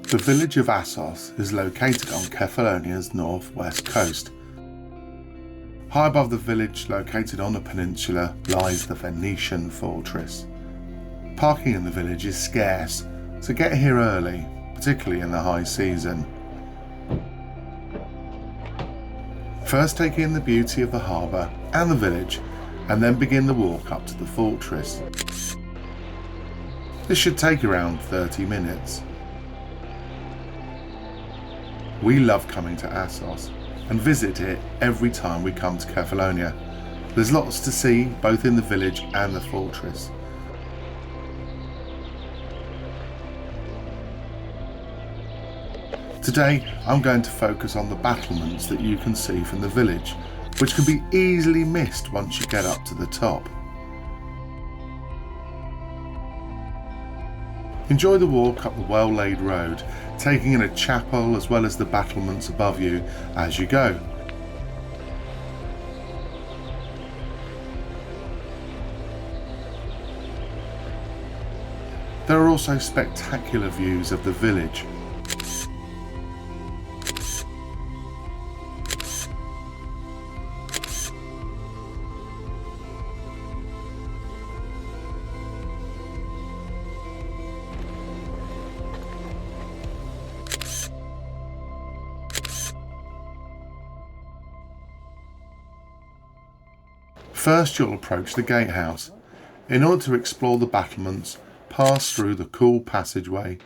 The village of Assos is located on Kefalonia's northwest coast. High above the village, located on a peninsula, lies the Venetian fortress. Parking in the village is scarce, so get here early, particularly in the high season. First take in the beauty of the harbour and the village, and then begin the walk up to the fortress. This should take around 30 minutes. We love coming to Assos and visit it every time we come to Kefalonia. There's lots to see both in the village and the fortress. Today I'm going to focus on the battlements that you can see from the village, which can be easily missed once you get up to the top. Enjoy the walk up the well-laid road, taking in a chapel as well as the battlements above you as you go. There are also spectacular views of the village. First you'll approach the gatehouse. In order to explore the battlements, pass through the cool passageway.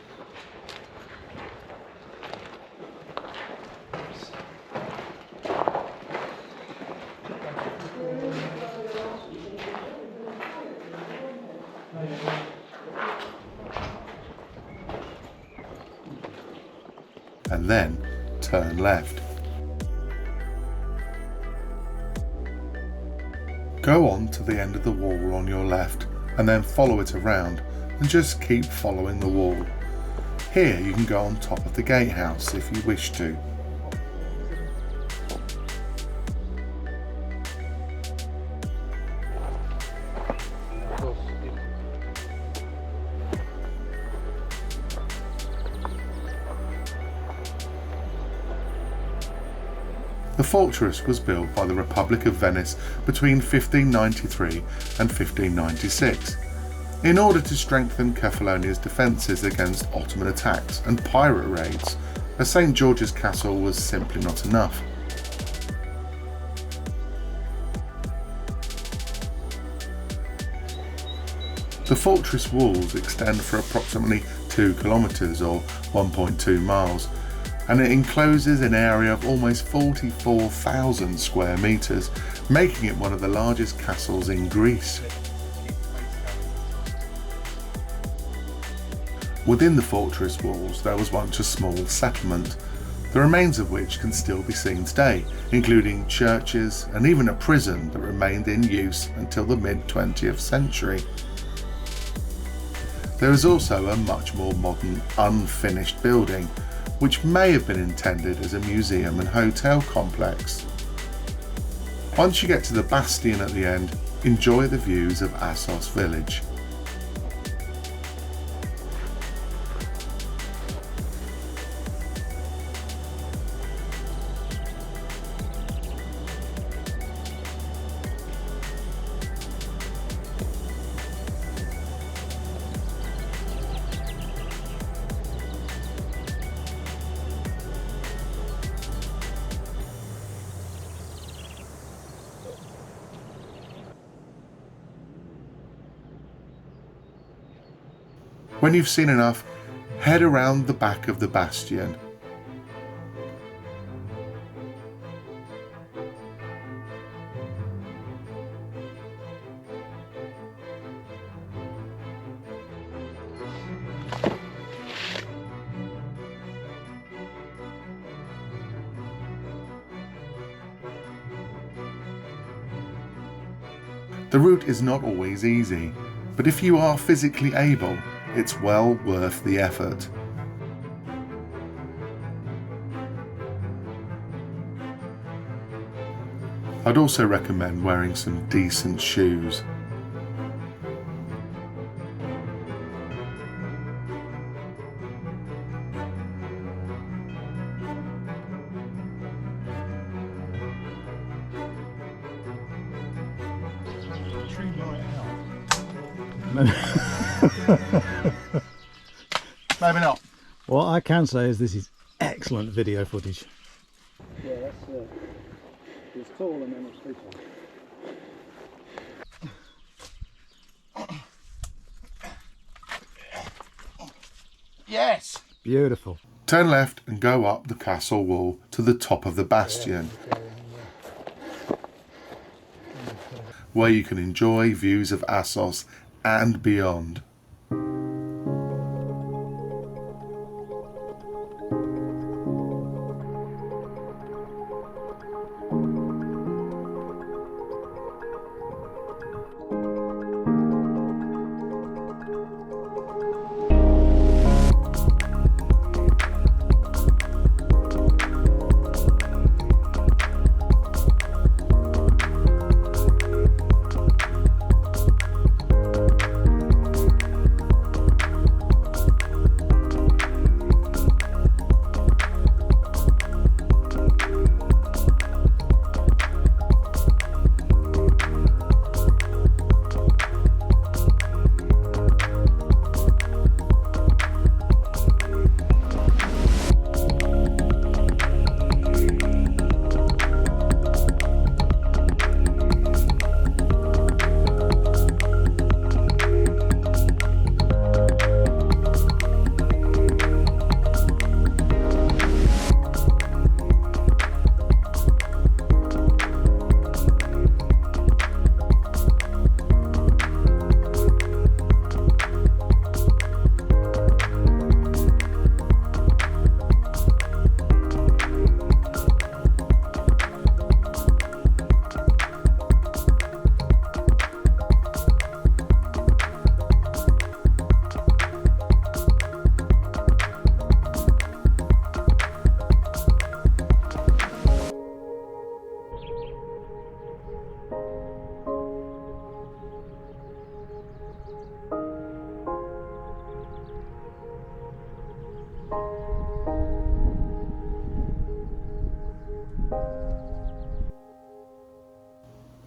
And then turn left. Go on to the end of the wall on your left and then follow it around and just keep following the wall. Here you can go on top of the gatehouse if you wish to. The fortress was built by the Republic of Venice between 1593 and 1596 in order to strengthen Kefalonia's defences against Ottoman attacks and pirate raids, as St George's Castle was simply not enough. The fortress walls extend for approximately 2 kilometres or 1.2 miles, and it encloses an area of almost 44,000 square metres, making it one of the largest castles in Greece. Within the fortress walls there was once a small settlement, the remains of which can still be seen today, including churches and even a prison that remained in use until the mid-20th century. There is also a much more modern, unfinished building, which may have been intended as a museum and hotel complex. Once you get to the Bastion at the end, enjoy the views of Assos village. When you've seen enough, head around the back of the Bastion. The route is not always easy, but if you are physically able, it's well worth the effort. I'd also recommend wearing some decent shoes. battery light out? Maybe not. What I can say is this is excellent video footage. Yeah, that's it's tall and then it's steeper. Yes! Beautiful. Turn left and go up the castle wall to the top of the bastion, where you can enjoy views of Assos and beyond.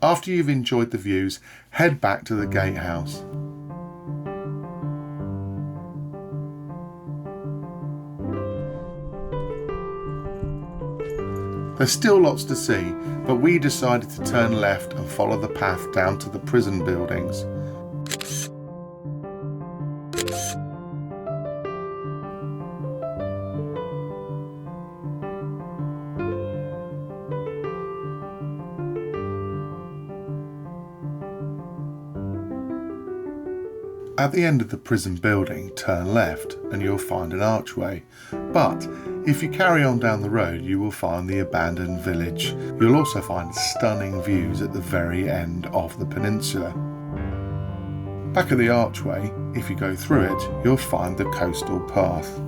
After you've enjoyed the views, head back to the gatehouse. There's still lots to see, but we decided to turn left and follow the path down to the prison buildings. At the end of the prison building, turn left and you'll find an archway. But if you carry on down the road, you will find the abandoned village. You'll also find stunning views at the very end of the peninsula. Back at the archway, if you go through it, you'll find the coastal path.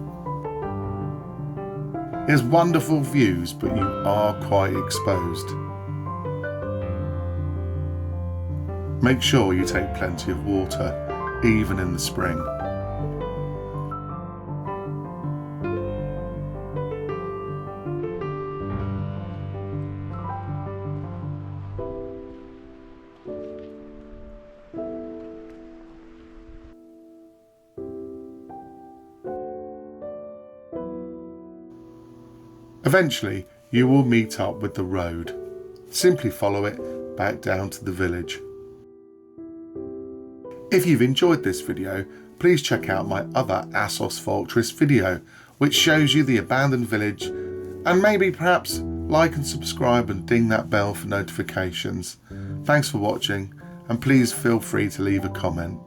There's wonderful views, but you are quite exposed. Make sure you take plenty of water, even in the spring. Eventually, you will meet up with the road. Simply follow it back down to the village. If you've enjoyed this video, please check out my other Assos Fortress video, which shows you the abandoned village, and maybe perhaps like and subscribe and ding that bell for notifications. Thanks for watching, and please feel free to leave a comment.